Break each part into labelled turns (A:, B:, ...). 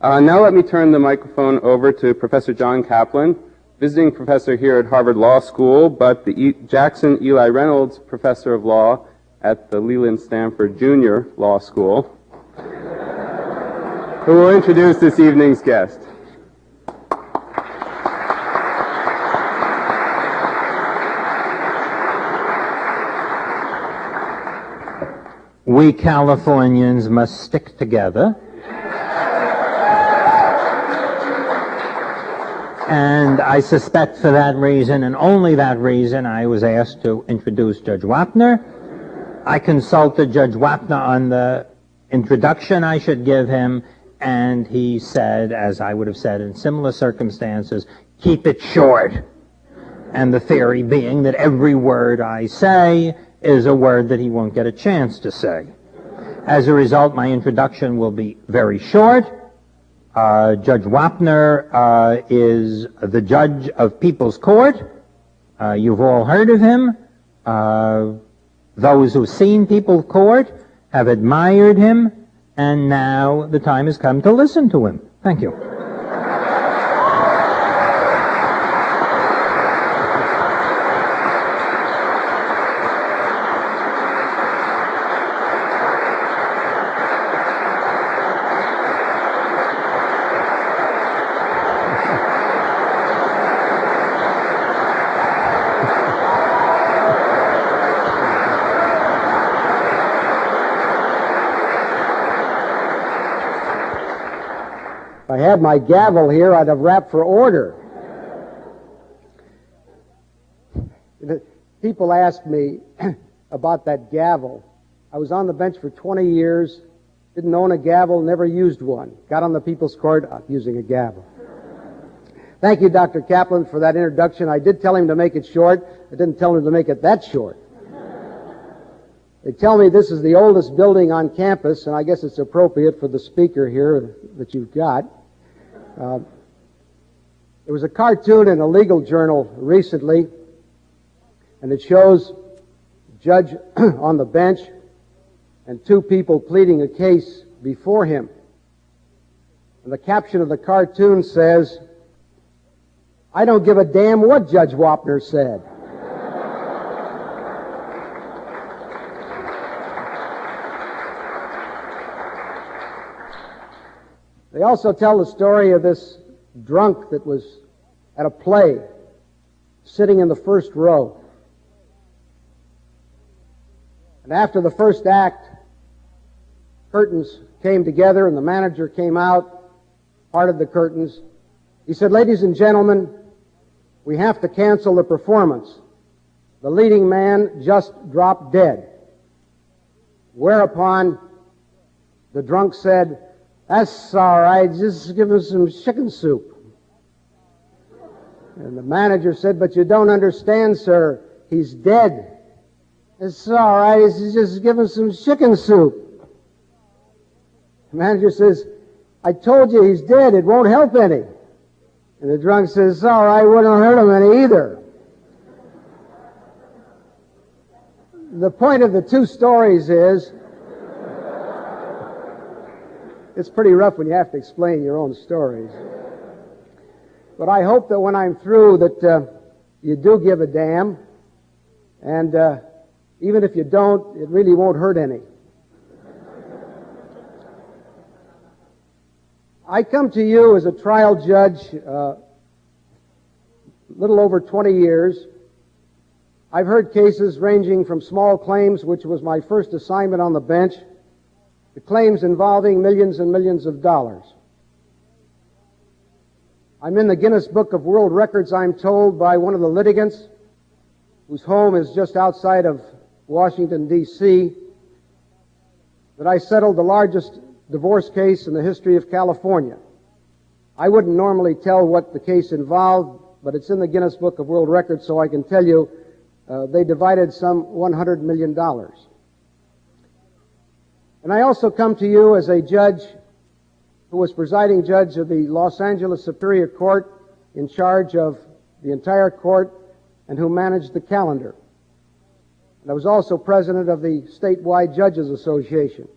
A: Now let me turn the microphone over to Professor John Kaplan, visiting professor here at Harvard Law School, but the Jackson Eli Reynolds Professor of Law at the Leland Stanford Junior Law School, who will introduce this evening's guest.
B: We Californians must stick together. And I suspect for that reason, and only that reason, I was asked to introduce Judge Wapner. I consulted Judge Wapner on the introduction I should give him, and he said, as I would have said in similar circumstances, keep it short. And the theory being that every word I say is a word that he won't get a chance to say. As a result, my introduction will be very short. Judge Wapner is the judge of People's Court. You've all heard of him. Those who've seen People's Court have admired him, and now the time has come to listen to him. Thank you.
C: If I had my gavel here, I'd have rapped for order. People ask me about that gavel. I was on the bench for 20 years, didn't own a gavel, never used one. Got on the People's Court using a gavel. Thank you, Dr. Kaplan, for that introduction. I did tell him to make it short. I didn't tell him to make it that short. They tell me this is the oldest building on campus, and I guess it's appropriate for the speaker here that you've got. There was a cartoon in a legal journal recently, and it shows a judge on the bench and two people pleading a case before him. And the caption of the cartoon says, "I don't give a damn what Judge Wapner said." They also tell the story of this drunk that was at a play, sitting in the first row. And after the first act, curtains came together and the manager came out, parted the curtains. He said, "Ladies and gentlemen, we have to cancel the performance. The leading man just dropped dead." Whereupon the drunk said, "That's all right, just give us some chicken soup." And the manager said, "But you don't understand, sir. He's dead." "It's all right, just give us some chicken soup." The manager says, "I told you he's dead. It won't help any." And the drunk says, "It's all right, wouldn't hurt him any either." The point of the two stories is, it's pretty rough when you have to explain your own stories. But I hope that when I'm through that you do give a damn, and even if you don't, it really won't hurt any. I come to you as a trial judge a little over 20 years. I've heard cases ranging from small claims, which was my first assignment on the bench, to claims involving millions and millions of dollars. I'm in the Guinness Book of World Records, I'm told, by one of the litigants, whose home is just outside of Washington, D.C., that I settled the largest divorce case in the history of California. I wouldn't normally tell what the case involved, but it's in the Guinness Book of World Records, so I can tell you they divided some $100 million. And I also come to you as a judge who was presiding judge of the Los Angeles Superior Court, in charge of the entire court, and who managed the calendar. And I was also president of the Statewide Judges Association.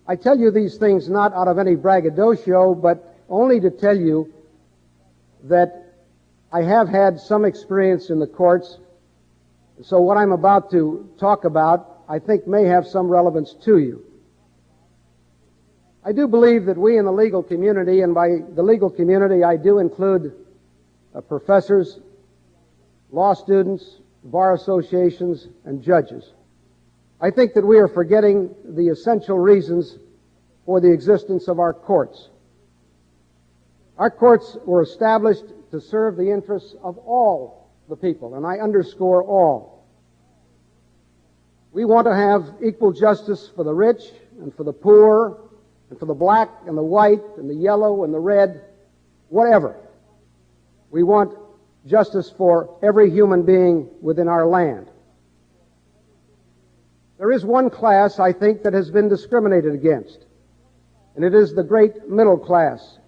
C: I tell you these things not out of any braggadocio, but only to tell you that I have had some experience in the courts. So what I'm about to talk about, I think, may have some relevance to you. I do believe that we in the legal community, and by the legal community I do include professors, law students, bar associations, and judges. I think that we are forgetting the essential reasons for the existence of our courts. Our courts were established to serve the interests of all the people, and I underscore all. We want to have equal justice for the rich and for the poor and for the black and the white and the yellow and the red, whatever. We want justice for every human being within our land. There is one class, I think, that has been discriminated against, and it is the great middle class.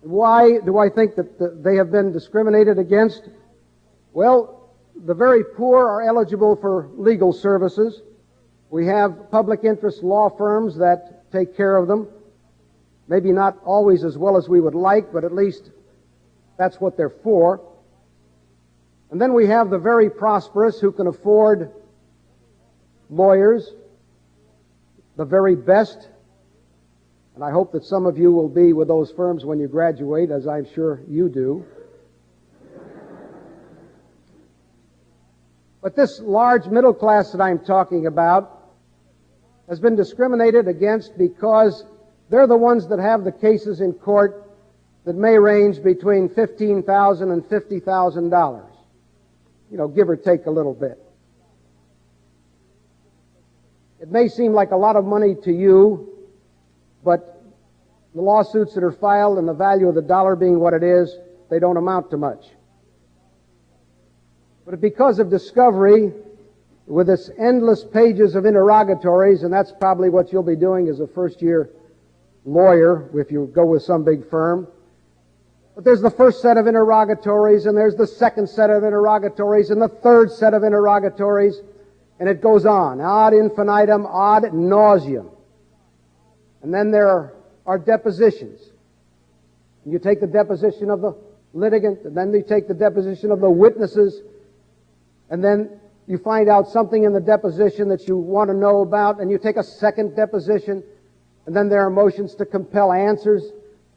C: Why do I think that they have been discriminated against? Well, the very poor are eligible for legal services. We have public interest law firms that take care of them. Maybe not always as well as we would like, but at least that's what they're for. And then we have the very prosperous who can afford lawyers, the very best. And I hope that some of you will be with those firms when you graduate, as I'm sure you do. But this large middle class that I'm talking about has been discriminated against because they're the ones that have the cases in court that may range between $15,000 and $50,000. You know, give or take a little bit. It may seem like a lot of money to you, but the lawsuits that are filed and the value of the dollar being what it is, they don't amount to much. But because of discovery, with its endless pages of interrogatories, and that's probably what you'll be doing as a first-year lawyer if you go with some big firm. But there's the first set of interrogatories, and there's the second set of interrogatories, and the third set of interrogatories, and it goes on, ad infinitum, ad nauseum. And then there are depositions. You take the deposition of the litigant, and then you take the deposition of the witnesses, and then you find out something in the deposition that you want to know about, and you take a second deposition, and then there are motions to compel answers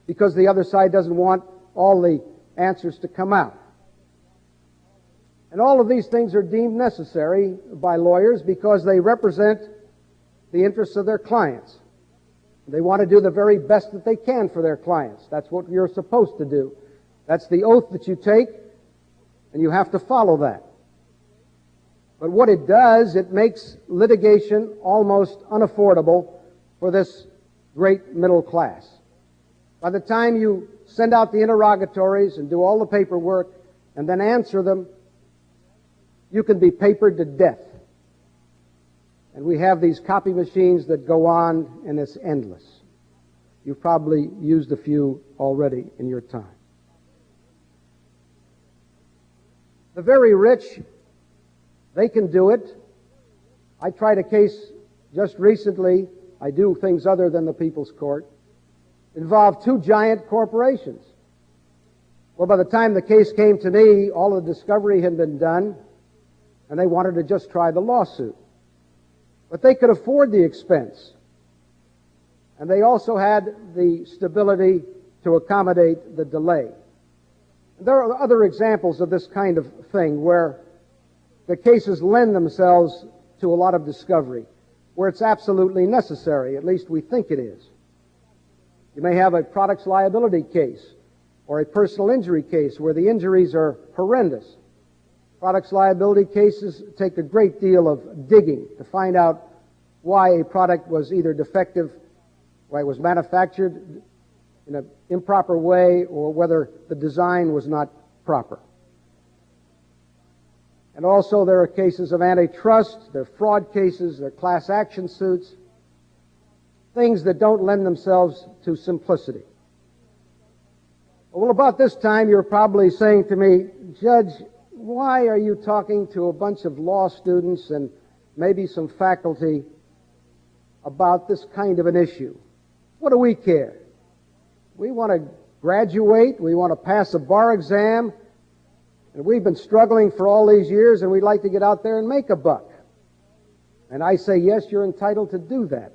C: because the other side doesn't want all the answers to come out. And all of these things are deemed necessary by lawyers because they represent the interests of their clients. They want to do the very best that they can for their clients. That's what you're supposed to do. That's the oath that you take, and you have to follow that. But what it does, it makes litigation almost unaffordable for this great middle class. By the time you send out the interrogatories and do all the paperwork and then answer them, you can be papered to death. And we have these copy machines that go on, and it's endless. You've probably used a few already in your time. The very rich, they can do it. I tried a case just recently. I do things other than the People's Court. Involved two giant corporations. Well, by the time the case came to me, all the discovery had been done, and they wanted to just try the lawsuit. But they could afford the expense. And they also had the stability to accommodate the delay. There are other examples of this kind of thing where the cases lend themselves to a lot of discovery, where it's absolutely necessary, at least we think it is. You may have a products liability case or a personal injury case where the injuries are horrendous. Products liability cases take a great deal of digging to find out why a product was either defective, why it was manufactured in an improper way, or whether the design was not proper. And also there are cases of antitrust, there are fraud cases, there are class action suits, things that don't lend themselves to simplicity. Well, about this time you're probably saying to me, Judge, why are you talking to a bunch of law students and maybe some faculty about this kind of an issue. What do we care? We want to graduate, we want to pass a bar exam, and we've been struggling for all these years, and we'd like to get out there and make a buck. And I say, yes, you're entitled to do that.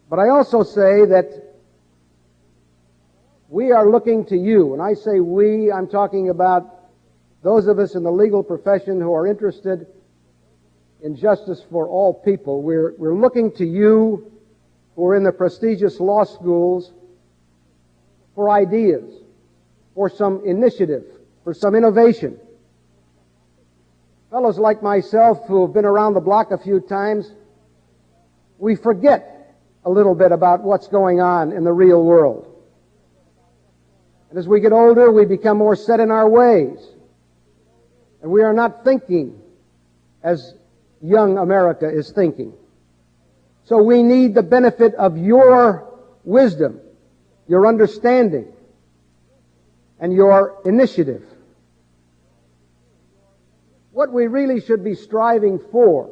C: But I also say that we are looking to you. When I say we, I'm talking about those of us in the legal profession who are interested in justice for all people. We're looking to you who are in the prestigious law schools for ideas, for some initiative, for some innovation. Fellows like myself who have been around the block a few times, we forget a little bit about what's going on in the real world. And as we get older, we become more set in our ways. And we are not thinking as young America is thinking. So we need the benefit of your wisdom, your understanding, and your initiative. What we really should be striving for,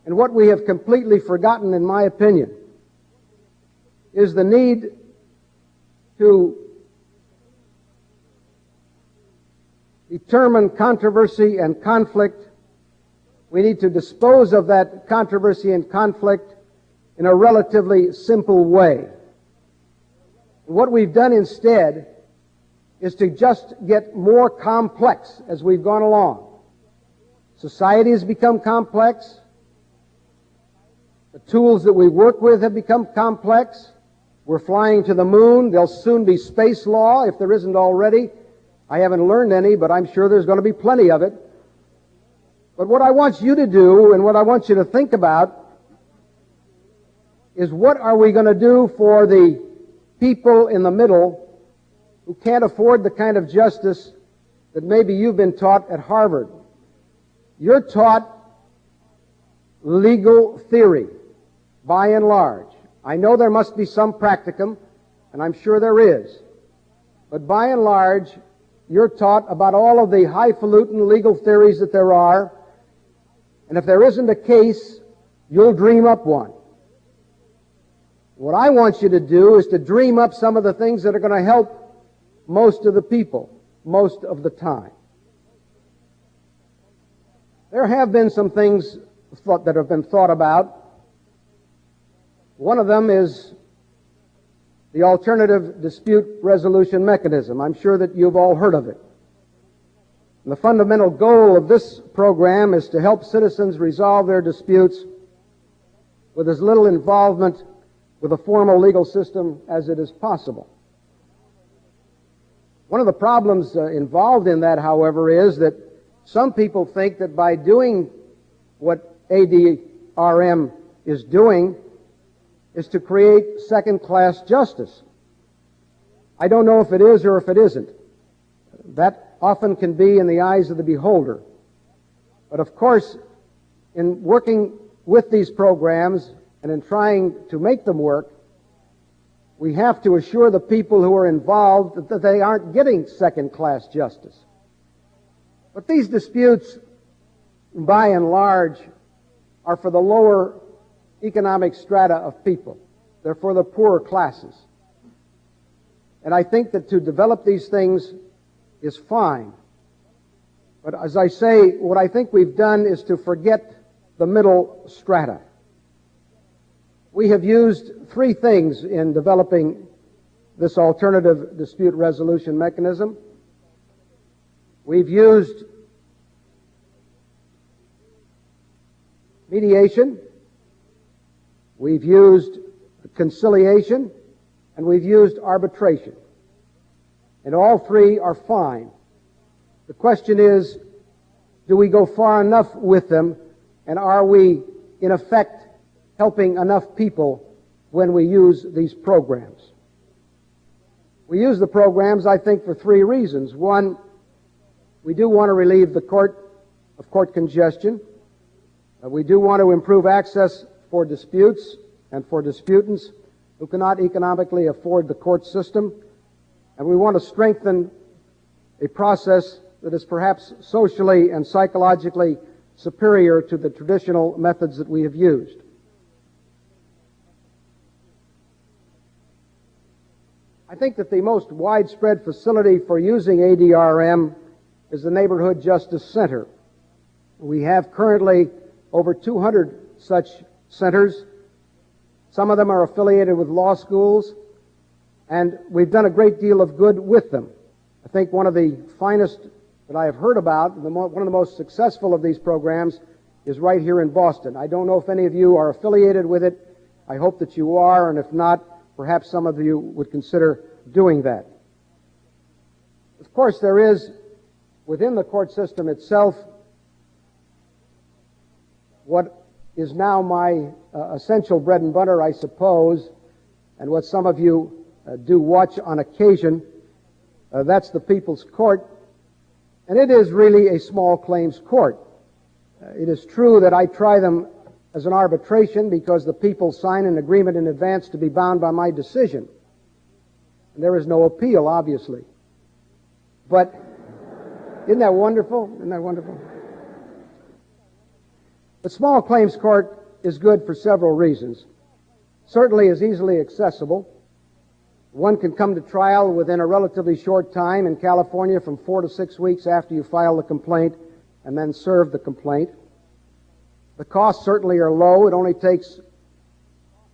C: and what we have completely forgotten, in my opinion, is the need to determine controversy and conflict. We need to dispose of that controversy and conflict in a relatively simple way. What we've done instead is to just get more complex as we've gone along. Society has become complex. The tools that we work with have become complex. We're flying to the moon. There'll soon be space law, if there isn't already. I haven't learned any, but I'm sure there's going to be plenty of it. But what I want you to do, and what I want you to think about, is what are we going to do for the people in the middle who can't afford the kind of justice that maybe you've been taught at Harvard. You're taught legal theory, by and large. I know there must be some practicum, and I'm sure there is. But by and large, you're taught about all of the highfalutin legal theories that there are, and if there isn't a case, you'll dream up one. What I want you to do is to dream up some of the things that are going to help most of the people, most of the time. There have been some things that have been thought about. One of them is the alternative dispute resolution mechanism. I'm sure that you've all heard of it. And the fundamental goal of this program is to help citizens resolve their disputes with as little involvement with a formal legal system as it is possible. One of the problems involved in that, however, is that some people think that by doing what ADRM is doing is to create second-class justice. I don't know if it is or if it isn't. That often can be in the eyes of the beholder. But of course, in working with these programs and in trying to make them work, we have to assure the people who are involved that they aren't getting second-class justice. But these disputes, by and large, are for the lower economic strata of people. They're for the poorer classes. And I think that to develop these things is fine. But as I say, what I think we've done is to forget the middle strata. We have used three things in developing this alternative dispute resolution mechanism. We've used mediation, we've used conciliation, and we've used arbitration. And all three are fine. The question is, do we go far enough with them, and are we, in effect, helping enough people when we use these programs? We use the programs, I think, for three reasons. One, we do want to relieve the court of court congestion. We do want to improve access for disputes and for disputants who cannot economically afford the court system. And we want to strengthen a process that is perhaps socially and psychologically superior to the traditional methods that we have used. I think that the most widespread facility for using ADRM is the Neighborhood Justice Center. We have currently over 200 such centers. Some of them are affiliated with law schools, and we've done a great deal of good with them. I think one of the finest that I have heard about, one of the most successful of these programs, is right here in Boston. I don't know if any of you are affiliated with it. I hope that you are, and if not, perhaps some of you would consider doing that. Of course, there is, within the court system itself, what is now my essential bread and butter, I suppose, and what some of you do watch on occasion. That's the People's Court, and it is really a small claims court. It is true that I try them as an arbitration because the people sign an agreement in advance to be bound by my decision. And there is no appeal, obviously. But isn't that wonderful? Isn't that wonderful? The small claims court is good for several reasons. Certainly is easily accessible. One can come to trial within a relatively short time in California, from 4 to 6 weeks after you file the complaint, and then serve the complaint. The costs certainly are low. It only takes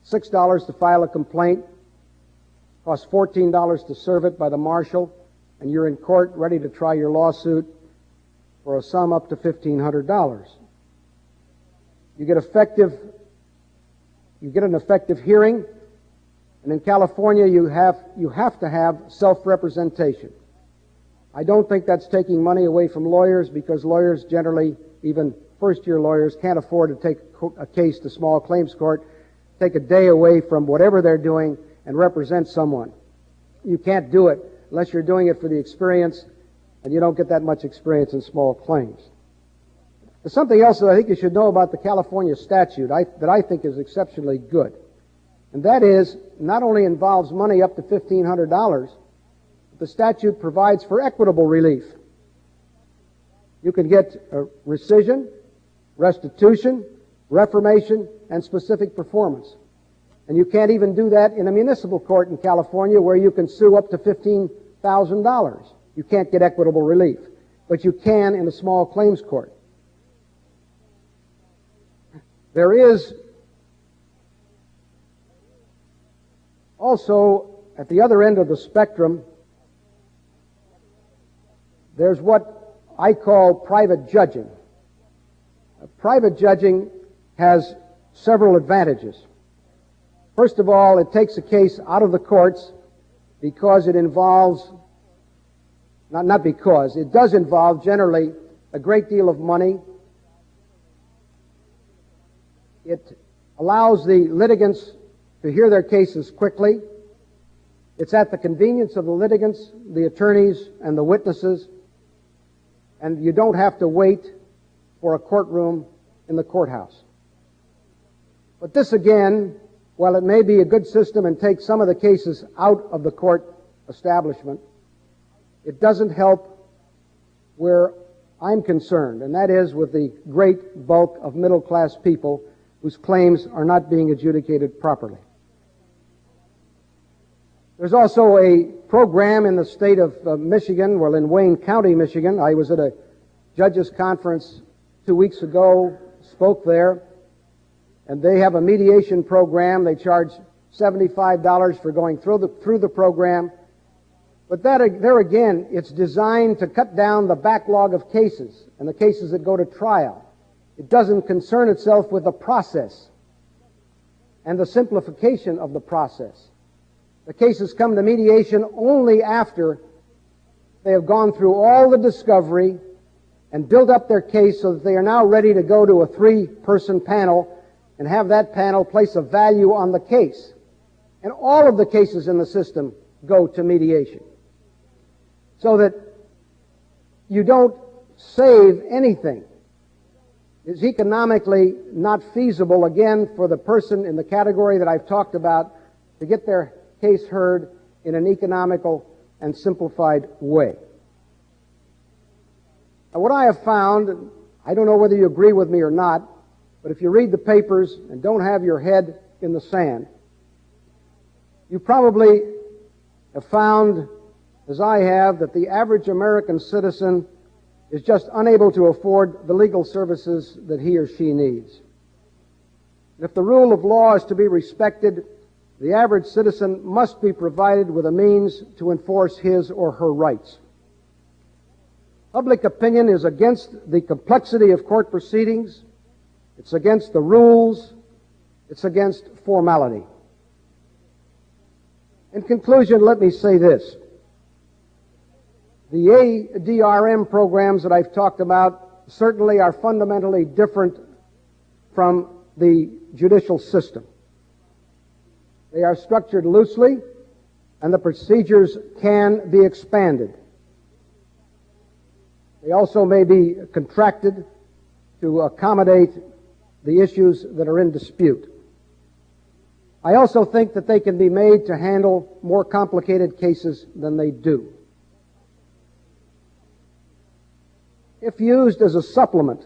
C: $6 to file a complaint. It costs $14 to serve it by the marshal, and you're in court ready to try your lawsuit for a sum up to $1,500. You get an effective hearing, and in California you have to have self-representation. I don't think that's taking money away from lawyers, because lawyers generally, even first-year lawyers, can't afford to take a case to small claims court, take a day away from whatever they're doing and represent someone. You can't do it unless you're doing it for the experience, and you don't get that much experience in small claims. There's something else that I think you should know about the California statute that I think is exceptionally good. And that is, not only involves money up to $1,500, but the statute provides for equitable relief. You can get a rescission, restitution, reformation, and specific performance. And you can't even do that in a municipal court in California, where you can sue up to $15,000. You can't get equitable relief, but you can in a small claims court. There is also, at the other end of the spectrum, there's what I call private judging. Private judging has several advantages. First of all, it takes a case out of the courts because it involves, it does involve generally a great deal of money. It allows the litigants to hear their cases quickly. It's at the convenience of the litigants, the attorneys, and the witnesses, and you don't have to wait for a courtroom in the courthouse. But this again, while it may be a good system and take some of the cases out of the court establishment, it doesn't help where I'm concerned, and that is with the great bulk of middle-class people whose claims are not being adjudicated properly. There's also a program in the state of Michigan, well, in Wayne County, Michigan. I was at a judges' conference 2 weeks ago, spoke there, and they have a mediation program. They charge $75 for going through the program. But there again, it's designed to cut down the backlog of cases and the cases that go to trial. It doesn't concern itself with the process and the simplification of the process. The cases come to mediation only after they have gone through all the discovery and build up their case so that they are now ready to go to a 3-person panel and have that panel place a value on the case. And all of the cases in the system go to mediation, so that you don't save anything. It's economically not feasible, again, for the person in the category that I've talked about to get their case heard in an economical and simplified way. Now, what I have found, I don't know whether you agree with me or not, but if you read the papers and don't have your head in the sand, you probably have found, as I have, that the average American citizen is just unable to afford the legal services that he or she needs. If the rule of law is to be respected, the average citizen must be provided with a means to enforce his or her rights. Public opinion is against the complexity of court proceedings. It's against the rules. It's against formality. In conclusion, let me say this. The ADRM programs that I've talked about certainly are fundamentally different from the judicial system. They are structured loosely, and the procedures can be expanded. They also may be contracted to accommodate the issues that are in dispute. I also think that they can be made to handle more complicated cases than they do. If used as a supplement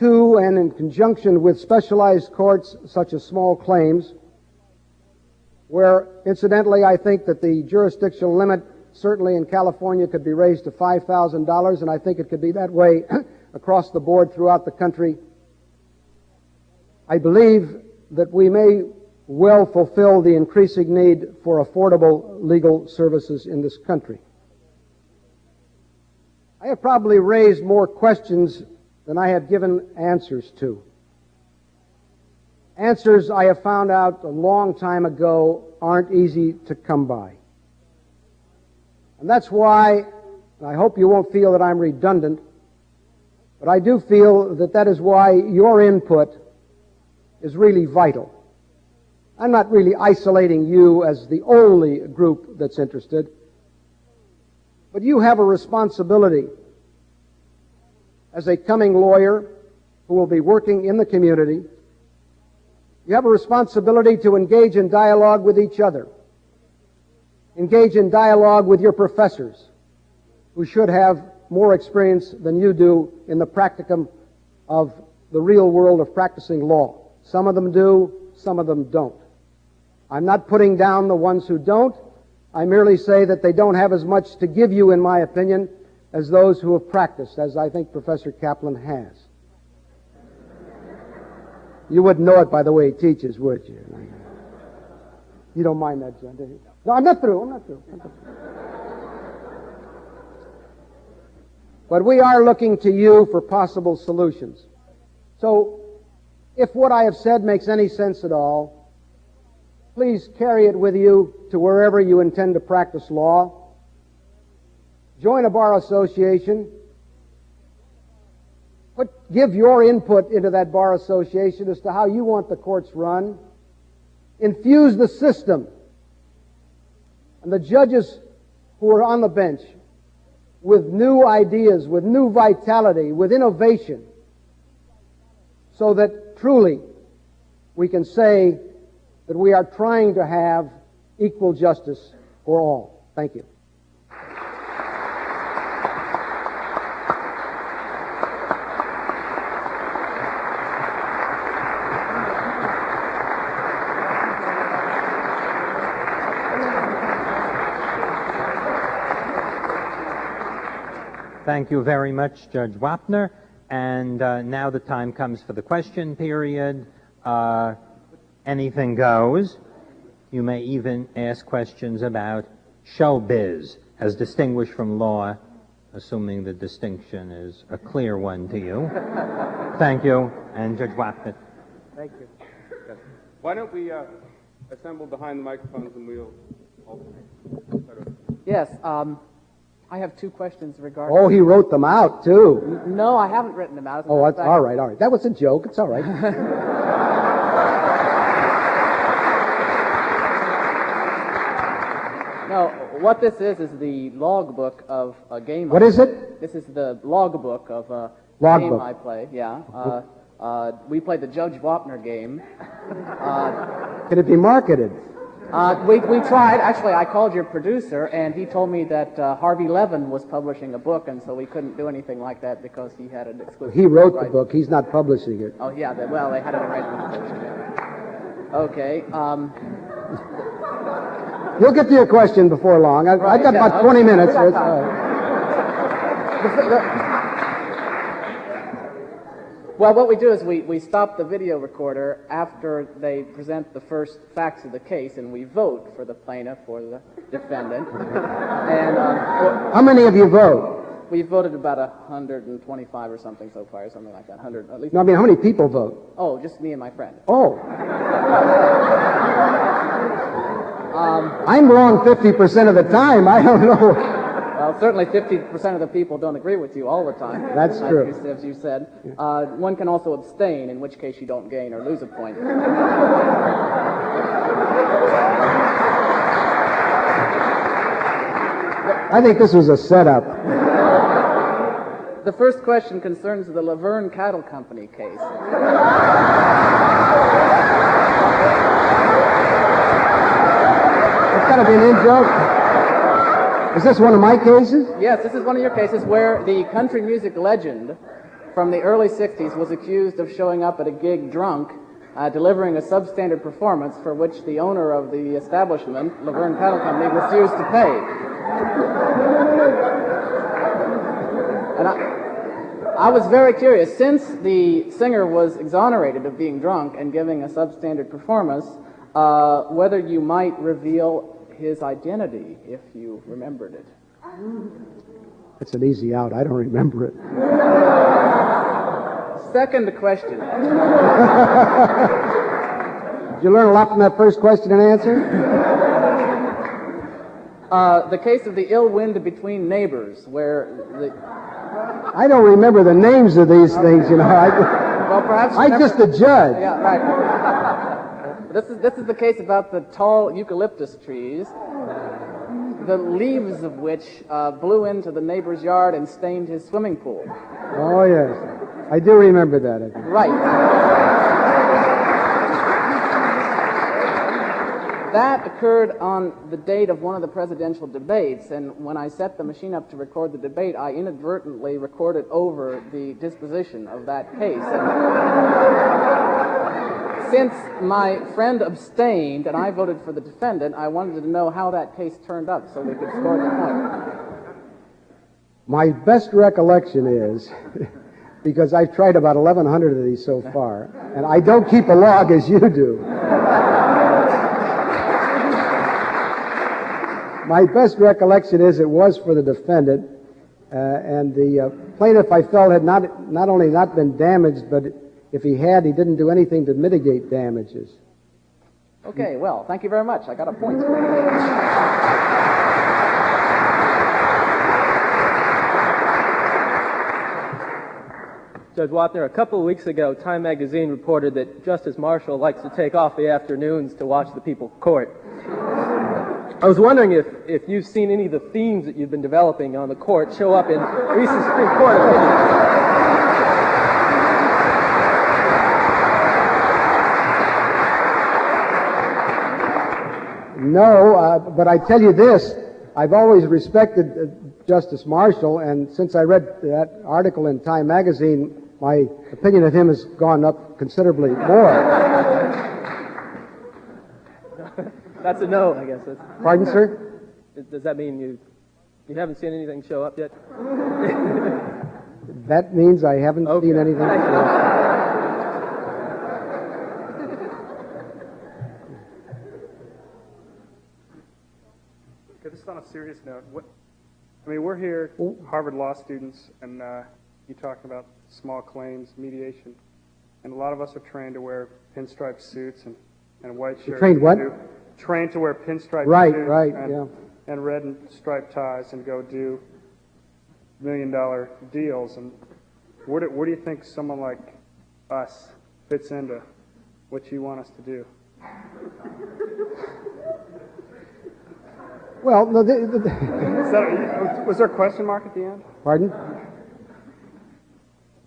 C: to and in conjunction with specialized courts such as small claims, where incidentally I think that the jurisdictional limit certainly in California could be raised to $5,000, and I think it could be that way across the board throughout the country, I believe that we may well fulfill the increasing need for affordable legal services in this country. I have probably raised more questions than I have given answers to. Answers I have found out a long time ago aren't easy to come by. And that's why, and I hope you won't feel that I'm redundant, but I do feel that that is why your input is really vital. I'm not really isolating you as the only group that's interested, but you have a responsibility as a coming lawyer who will be working in the community. You have a responsibility to engage in dialogue with each other. Engage in dialogue with your professors, who should have more experience than you do in the practicum of the real world of practicing law. Some of them do, some of them don't. I'm not putting down the ones who don't. I merely say that they don't have as much to give you, in my opinion, as those who have practiced, as I think Professor Kaplan has. You wouldn't know it by the way he teaches, would you? You don't mind that, John, do you? No, I'm not through. But we are looking to you for possible solutions. So, if what I have said makes any sense at all, please carry it with you to wherever you intend to practice law. Join a bar association. Give your input into that bar association as to how you want the courts run. Infuse the system and the judges who are on the bench with new ideas, with new vitality, with innovation, so that truly we can say that we are trying to have equal justice for all. Thank you.
B: Thank you very much, Judge Wapner. And now the time comes for the question period. Anything goes. You may even ask questions about showbiz, as distinguished from law, assuming the distinction is a clear one to you. Thank you. And Judge Wapner.
C: Thank you.
A: Why don't we assemble behind the microphones and we'll all sort of...
D: Yes, I have two questions regarding...
C: Oh, he wrote them out, too.
D: No, I haven't written them out.
C: Oh, that's all right. That was a joke. It's all right.
D: No, what this is the logbook of a game.
C: What is it?
D: This is the logbook of a game I play, yeah. We played the Judge Wapner game.
C: Can it be marketed?
D: We tried. Actually, I called your producer, and he told me that Harvey Levin was publishing a book, and so we couldn't do anything like that because he had an exclusive.
C: He wrote the
D: right.
C: book. He's not publishing it.
D: Oh, yeah. Well, they had an arrangement to publish it. Okay.
C: You'll get to your question before long. I've got about 20 minutes.
D: We got
C: so it's all right.
D: Well, what we do is we stop the video recorder after they present the first facts of the case, and we vote for the plaintiff or the defendant. And
C: How many of you vote?
D: we voted about 125 or something so far, or something like that. 100 at least.
C: No, I mean, how many people vote?
D: Oh, just me and my friend.
C: Oh. I'm wrong 50% of the time. I don't know.
D: Well, certainly 50% of the people don't agree with you all the time.
C: That's true.
D: As you said. One can also abstain, in which case you don't gain or lose a point.
C: I think this was a setup.
D: The first question concerns the Luverne Cattle Company case.
C: It's got to be an in-joke. Is this one of my cases?
D: Yes, this is one of your cases where the country music legend from the early 60s was accused of showing up at a gig drunk, delivering a substandard performance for which the owner of the establishment, Luverne Cattle Company, refused to pay. And I was very curious, since the singer was exonerated of being drunk and giving a substandard performance, whether you might reveal his identity if you remembered it.
C: That's an easy out. I don't remember it.
D: Second question.
C: Did you learn a lot from that first question and answer?
D: The case of the ill wind between neighbors, where the...
C: I don't remember the names of these things, you know.
D: Well, perhaps...
C: I'm just a judge.
D: Yeah, right. This is the case about the tall eucalyptus trees, the leaves of which blew into the neighbor's yard and stained his swimming pool.
C: Oh, yes. I do remember that. I think.
D: Right. That occurred on the date of one of the presidential debates, and when I set the machine up to record the debate, I inadvertently recorded over the disposition of that case. Since my friend abstained and I voted for the defendant, I wanted to know how that case turned up so we could score the point.
C: My best recollection is, because I've tried about 1,100 of these so far, and I don't keep a log as you do. My best recollection is it was for the defendant, and the plaintiff, I felt, had not only not been damaged, but if he had, he didn't do anything to mitigate damages.
D: Okay, well, thank you very much. I got a point.
E: Judge Wapner, a couple of weeks ago, Time magazine reported that Justice Marshall likes to take off the afternoons to watch the people court. I was wondering if you've seen any of the themes that you've been developing on the court show up in recent Supreme Court opinions.
C: No, but I tell you this, I've always respected Justice Marshall, and since I read that article in Time magazine, my opinion of him has gone up considerably more.
E: That's a no, I guess.
C: Pardon, sir?
E: Does that mean you haven't seen anything show up yet?
C: That means I haven't seen anything.
F: Okay, this is on a serious note. We're here, Harvard law students, and you talk about small claims, mediation, and a lot of us are trained to wear pinstripe suits and white shirts.
C: Trained what?
F: Trained to wear pinstripe suits and red and striped ties and go do $1 million deals. And where do you think someone like us fits into what you want us to do?
C: Well, no,
F: was there a question mark at the end?
C: Pardon?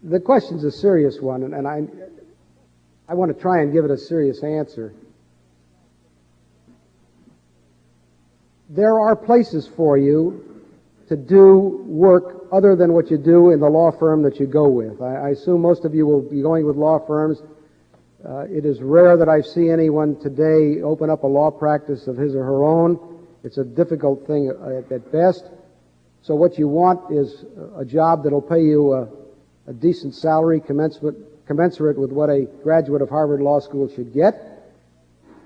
C: The question's a serious one, and I want to try and give it a serious answer. there are places for you to do work other than what you do in the law firm that you go with. I assume most of you will be going with law firms. It is rare that I see anyone today open up a law practice of his or her own. It's a difficult thing at best. So what you want is a job that will pay you a decent salary commensurate with what a graduate of Harvard Law School should get.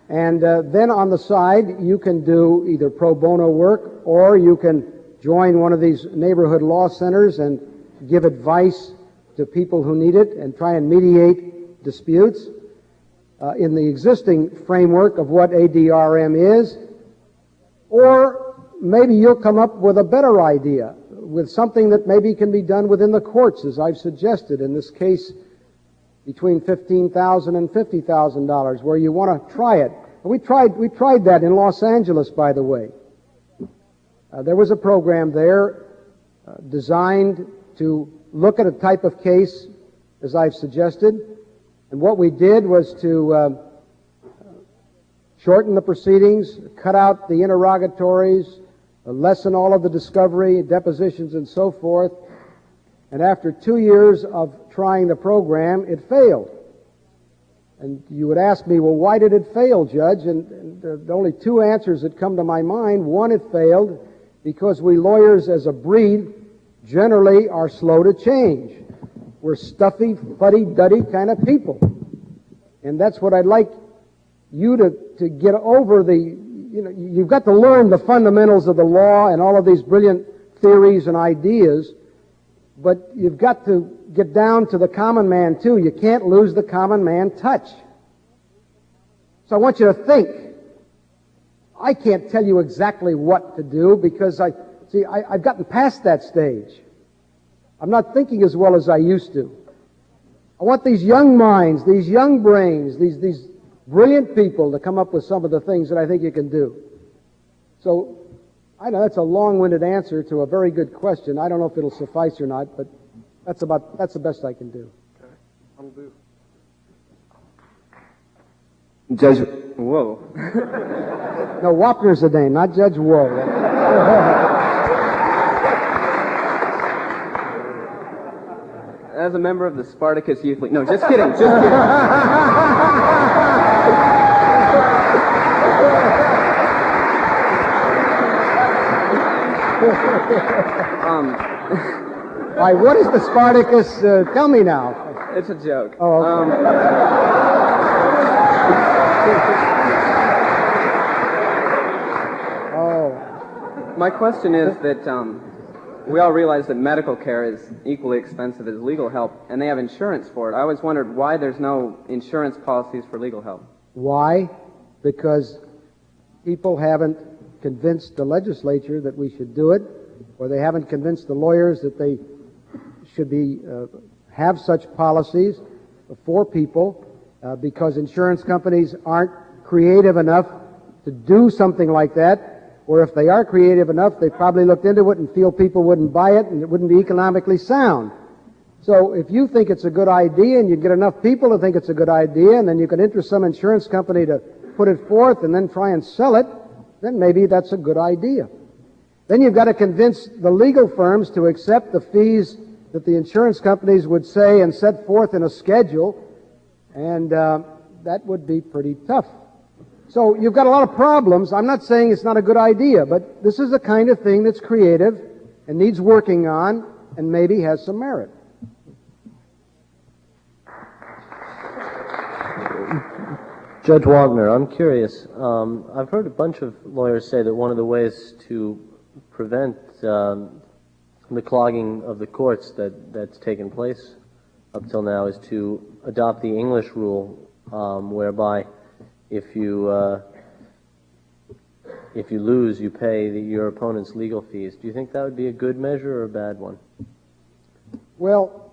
C: And then on the side, you can do either pro bono work, or you can join one of these neighborhood law centers and give advice to people who need it and try and mediate disputes in the existing framework of what ADRM is. Or maybe you'll come up with a better idea, with something that maybe can be done within the courts, as I've suggested in this case, between $15,000 and $50,000, where you want to try it. We tried that in Los Angeles, by the way. There was a program there designed to look at a type of case, as I've suggested, and what we did was to shorten the proceedings, cut out the interrogatories, lessen all of the discovery, depositions, and so forth. And after 2 years of trying the program, it failed. And you would ask me, well, why did it fail, Judge? And the only two answers that come to my mind. One, it failed because we lawyers as a breed generally are slow to change. We're stuffy, fuddy-duddy kind of people. And that's what I'd like you to get over you've got to learn the fundamentals of the law and all of these brilliant theories and ideas, but you've got to get down to the common man, too. You can't lose the common man touch. So I want you to think. I can't tell you exactly what to do because I've gotten past that stage. I'm not thinking as well as I used to. I want these young minds, these young brains, these brilliant people to come up with some of the things that I think you can do. So I know that's a long-winded answer to a very good question. I don't know if it'll suffice or not, but that's the best I can do.
F: Okay, I'll do.
A: Judge, whoa.
C: No, Wapner's the name, not Judge Whoa.
A: As a member of the Spartacus Youth League. No, just kidding, just kidding.
C: Why, what is the Spartacus? Tell me now.
A: It's a joke.
C: Oh, okay.
A: My question is that we all realize that medical care is equally expensive as legal help, and they have insurance for it. I always wondered why there's no insurance policies for legal help.
C: Why? Because people haven't convinced the legislature that we should do it, or they haven't convinced the lawyers that they should have such policies for people, because insurance companies aren't creative enough to do something like that. Or if they are creative enough, they probably looked into it and feel people wouldn't buy it and it wouldn't be economically sound. So if you think it's a good idea and you get enough people to think it's a good idea, and then you can interest some insurance company to put it forth and then try and sell it, then maybe that's a good idea. Then you've got to convince the legal firms to accept the fees that the insurance companies would say and set forth in a schedule, and that would be pretty tough. So you've got a lot of problems. I'm not saying it's not a good idea, but this is the kind of thing that's creative and needs working on and maybe has some merit.
G: Judge Wapner, I'm curious. I've heard a bunch of lawyers say that one of the ways to prevent the clogging of the courts that's taken place up till now is to adopt the English rule, whereby if you lose, you pay your opponent's legal fees. Do you think that would be a good measure or a bad one?
C: Well,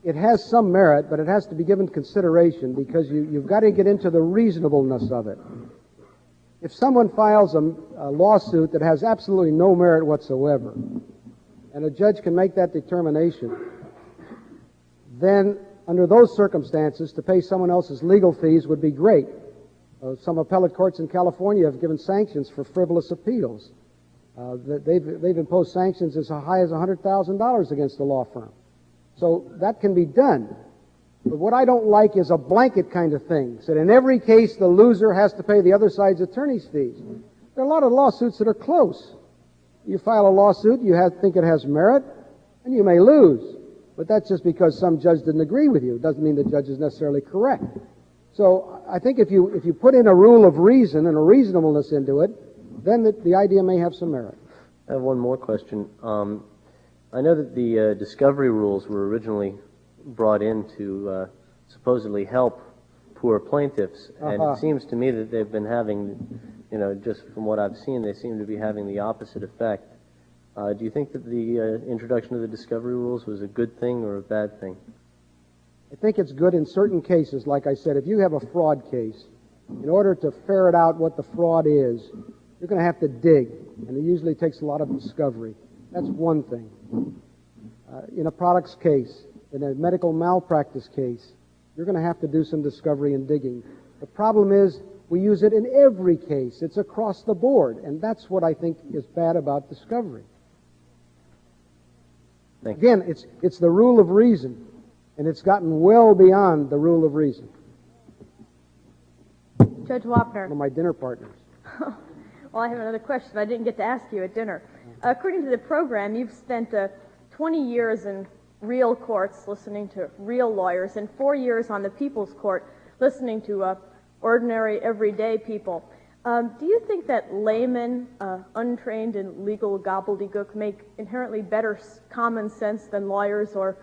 C: it has some merit, but it has to be given consideration because you've got to get into the reasonableness of it. If someone files a lawsuit that has absolutely no merit whatsoever, and a judge can make that determination, then under those circumstances, to pay someone else's legal fees would be great. Some appellate courts in California have given sanctions for frivolous appeals. They've imposed sanctions as high as $100,000 against a law firm. So that can be done. But what I don't like is a blanket kind of thing, that in every case the loser has to pay the other side's attorney's fees. There are a lot of lawsuits that are close. You file a lawsuit, you think it has merit, and you may lose. But that's just because some judge didn't agree with you. It doesn't mean the judge is necessarily correct. So I think if you put in a rule of reason and a reasonableness into it, then the idea may have some merit.
G: I have one more question. I know that the discovery rules were originally brought in to supposedly help poor plaintiffs, and it seems to me that they've been having, just from what I've seen, they seem to be having the opposite effect. Do you think that the introduction of the discovery rules was a good thing or a bad thing?
C: I think it's good in certain cases. Like I said, if you have a fraud case, in order to ferret out what the fraud is, you're going to have to dig, and it usually takes a lot of discovery. That's one thing. In a products case, in a medical malpractice case, you're going to have to do some discovery and digging. The problem is we use it in every case. It's across the board, and that's what I think is bad about discovery. Again, it's the rule of reason, and it's gotten well beyond the rule of reason.
H: Judge Wapner.
C: One of my dinner partners.
H: Well, I have another question I didn't get to ask you at dinner. According to the program, you've spent 20 years in real courts listening to real lawyers and 4 years on the People's Court listening to ordinary, everyday people. Do you think that laymen, untrained in legal gobbledygook, make inherently better common sense than lawyers, or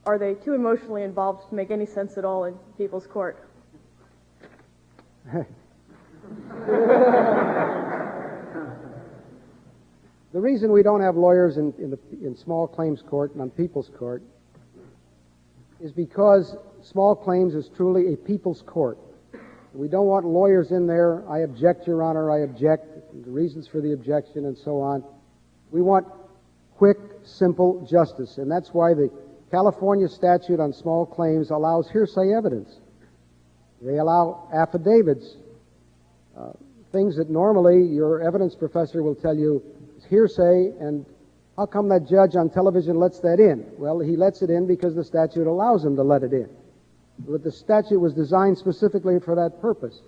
H: are they too emotionally involved to make any sense at all in People's Court?
C: The reason we don't have lawyers in small claims court and on People's Court is because small claims is truly a people's court. We don't want lawyers in there. I object, Your Honor, I object, the reasons for the objection, and so on. We want quick, simple justice, and that's why the California statute on small claims allows hearsay evidence. They allow affidavits, things that normally your evidence professor will tell you is hearsay, and how come that judge on television lets that in? Well, he lets it in because the statute allows him to let it in. But the statute was designed specifically for that purpose.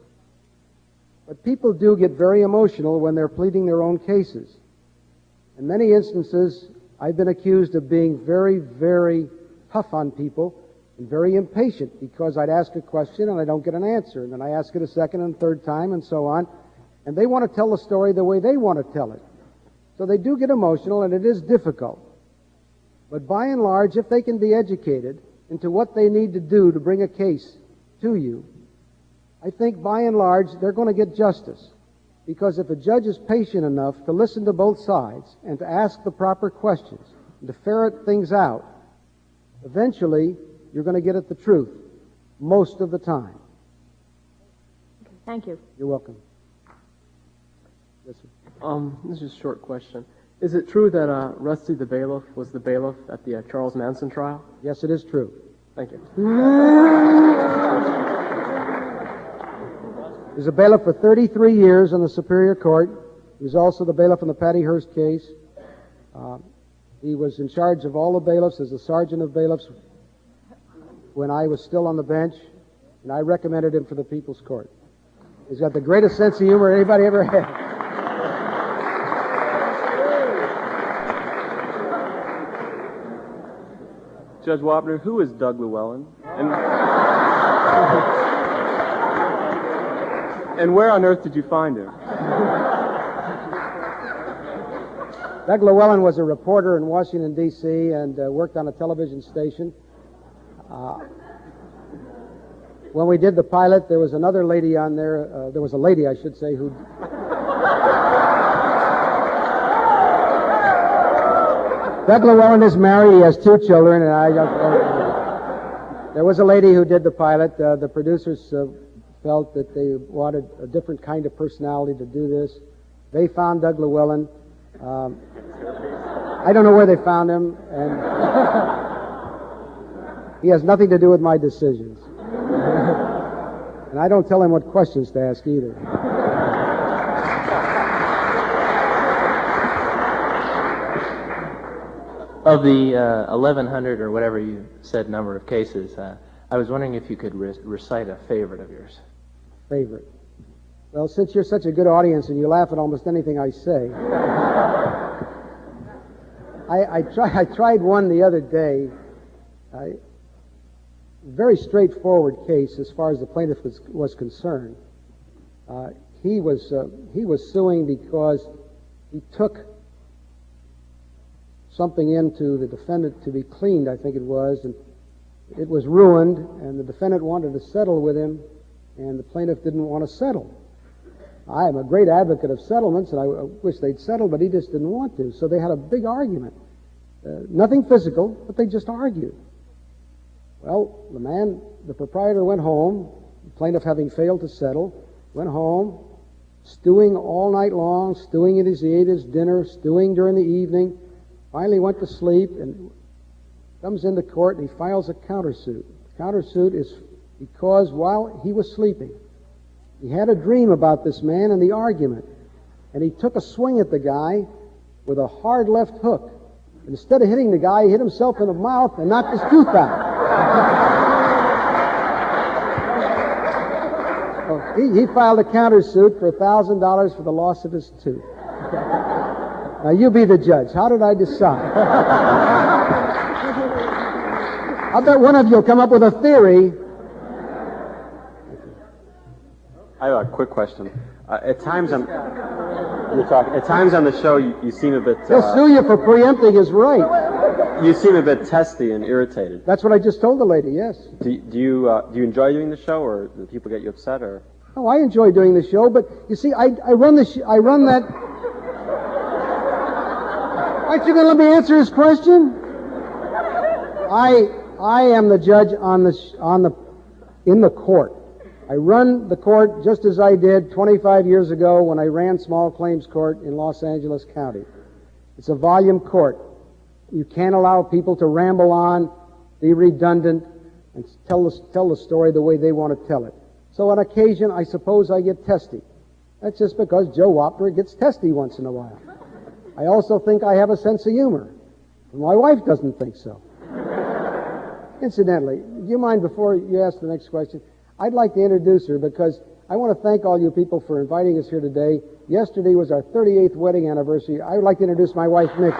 C: But people do get very emotional when they're pleading their own cases. In many instances, I've been accused of being very, very tough on people and very impatient because I'd ask a question and I don't get an answer. And then I ask it a second and third time and so on. And they want to tell the story the way they want to tell it. So they do get emotional, and it is difficult. But by and large, if they can be educated into what they need to do to bring a case to you, I think by and large they're going to get justice. Because if a judge is patient enough to listen to both sides and to ask the proper questions and to ferret things out, eventually you're going to get at the truth most of the time.
H: Okay, thank you.
C: You're welcome. Yes, sir.
E: This is a short question. Is it true that Rusty the Bailiff was the bailiff at the Charles Manson trial?
C: Yes, it is true.
E: Thank you.
C: He was a bailiff for 33 years on the Superior Court. He was also the bailiff in the Patty Hearst case. He was in charge of all the bailiffs as the sergeant of bailiffs when I was still on the bench, and I recommended him for the People's Court. He's got the greatest sense of humor anybody ever had.
I: Judge Wapner, who is Doug Llewellyn? And where on earth did you find him?
C: Doug Llewellyn was a reporter in Washington, D.C., and worked on a television station. When we did the pilot, there was another lady on there. There was a lady, I should say, who... Doug Llewellyn is married. He has 2 children, and there was a lady who did the pilot. The producers felt that they wanted a different kind of personality to do this. They found Doug Llewellyn. I don't know where they found him, and he has nothing to do with my decisions. And I don't tell him what questions to ask either.
J: Of the 1,100 or whatever you said number of cases, I was wondering if you could recite a favorite of yours.
C: Favorite? Well, since you're such a good audience and you laugh at almost anything I say, I tried one the other day. Very straightforward case as far as the plaintiff was concerned. He was suing because he took something into the defendant to be cleaned, I think it was, and it was ruined, and the defendant wanted to settle with him, and the plaintiff didn't want to settle. I am a great advocate of settlements, and I wish they'd settle, but he just didn't want to. So they had a big argument. Nothing physical, but they just argued. Well, the proprietor went home, the plaintiff having failed to settle, went home, stewing all night long, stewing as he ate his dinner, stewing during the evening, finally went to sleep and comes into court and he files a countersuit. The countersuit is because while he was sleeping, he had a dream about this man and the argument, and he took a swing at the guy with a hard left hook. Instead of hitting the guy, he hit himself in the mouth and knocked his tooth out. He filed a countersuit for $1,000 for the loss of his tooth. Now, you be the judge. How did I decide? I'll bet one of you will come up with a theory.
I: I have a quick question. At times on the show, you seem a bit...
C: He'll sue you for preempting his right.
I: You seem a bit testy and irritated.
C: That's what I just told the lady, yes.
I: Do you enjoy doing the show, or do people get you upset, or...
C: Oh, I enjoy doing the show, but you see, I run that... Aren't you going to let me answer his question? I am the judge in the court. I run the court just as I did 25 years ago when I ran small claims court in Los Angeles County. It's a volume court. You can't allow people to ramble on, be redundant, and tell the story the way they want to tell it. So on occasion, I suppose I get testy. That's just because Joe Wapner gets testy once in a while. I also think I have a sense of humor. My wife doesn't think so. Incidentally, do you mind, before you ask the next question, I'd like to introduce her because I want to thank all you people for inviting us here today. Yesterday was our 38th wedding anniversary. I would like to introduce my wife, Mickey.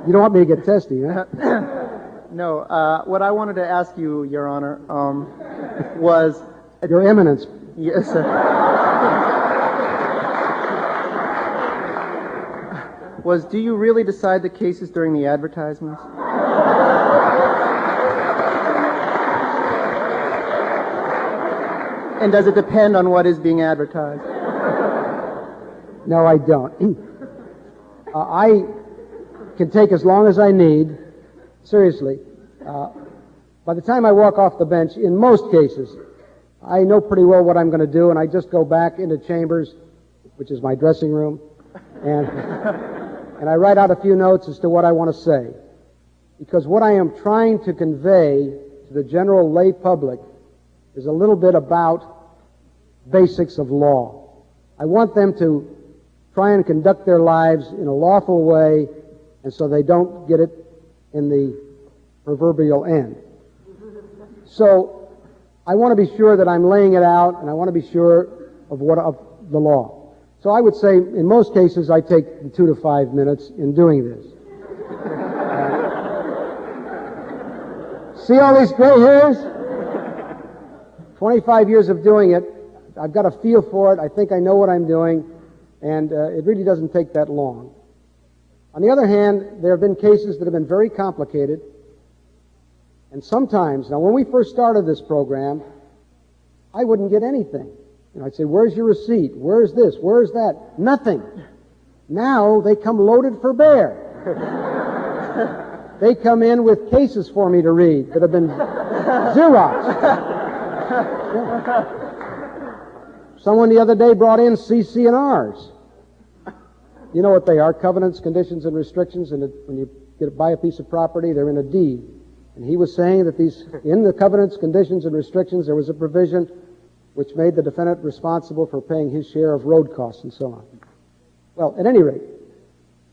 C: You don't want me to get testy, huh?
K: No. What I wanted to ask you, Your Honor, was...
C: Your Eminence.
K: Yes, sir. Was, do you really decide the cases during the advertisements? And does it depend on what is being advertised?
C: No, I don't. I can take as long as I need. Seriously. By the time I walk off the bench, in most cases, I know pretty well what I'm going to do, and I just go back into chambers, which is my dressing room, and I write out a few notes as to what I want to say. Because what I am trying to convey to the general lay public is a little bit about basics of law. I want them to try and conduct their lives in a lawful way, and so they don't get it in the proverbial end. So I want to be sure that I'm laying it out, and I want to be sure of the law. So I would say, in most cases, I take 2 to 5 minutes in doing this. See all these gray hairs? 25 years of doing it. I've got a feel for it. I think I know what I'm doing, and it really doesn't take that long. On the other hand, there have been cases that have been very complicated, and sometimes, now when we first started this program, I wouldn't get anything. I'd say, where's your receipt? Where's this? Where's that? Nothing. Now they come loaded for bear. They come in with cases for me to read that have been Xeroxed. Yeah. Someone the other day brought in CC&Rs. You know what they are, covenants, conditions, and restrictions, and when you buy a piece of property, they're in a deed. And he was saying that in the covenants, conditions, and restrictions, there was a provision which made the defendant responsible for paying his share of road costs and so on. Well, at any rate,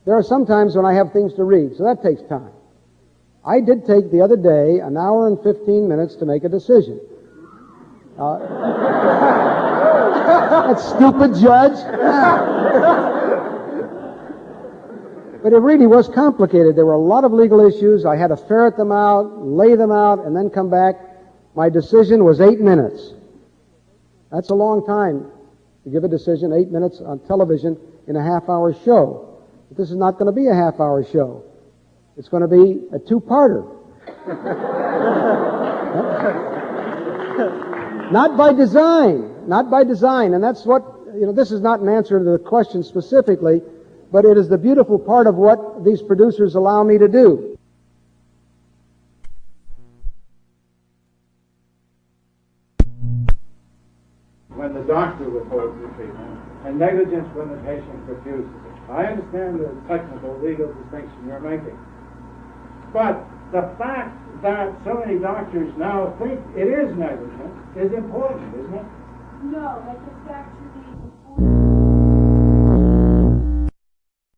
C: there are some times when I have things to read, so that takes time. I did take the other day an hour and 15 minutes to make a decision. That stupid judge. But it really was complicated. There were a lot of legal issues. I had to ferret them out, lay them out, and then come back. My decision was 8 minutes. That's a long time to give a decision, 8 minutes on television in a half-hour show. But this is not going to be a half-hour show. It's going to be a two-parter. Not by design. Not by design. And that's what, this is not an answer to the question specifically, but it is the beautiful part of what these producers allow me to do.
L: When the doctor withholds the treatment, and negligence when the patient refuses it. I understand the technical legal distinction you're making. But the fact that so many doctors now think it is negligent is important, isn't it?
M: No, that gets back to the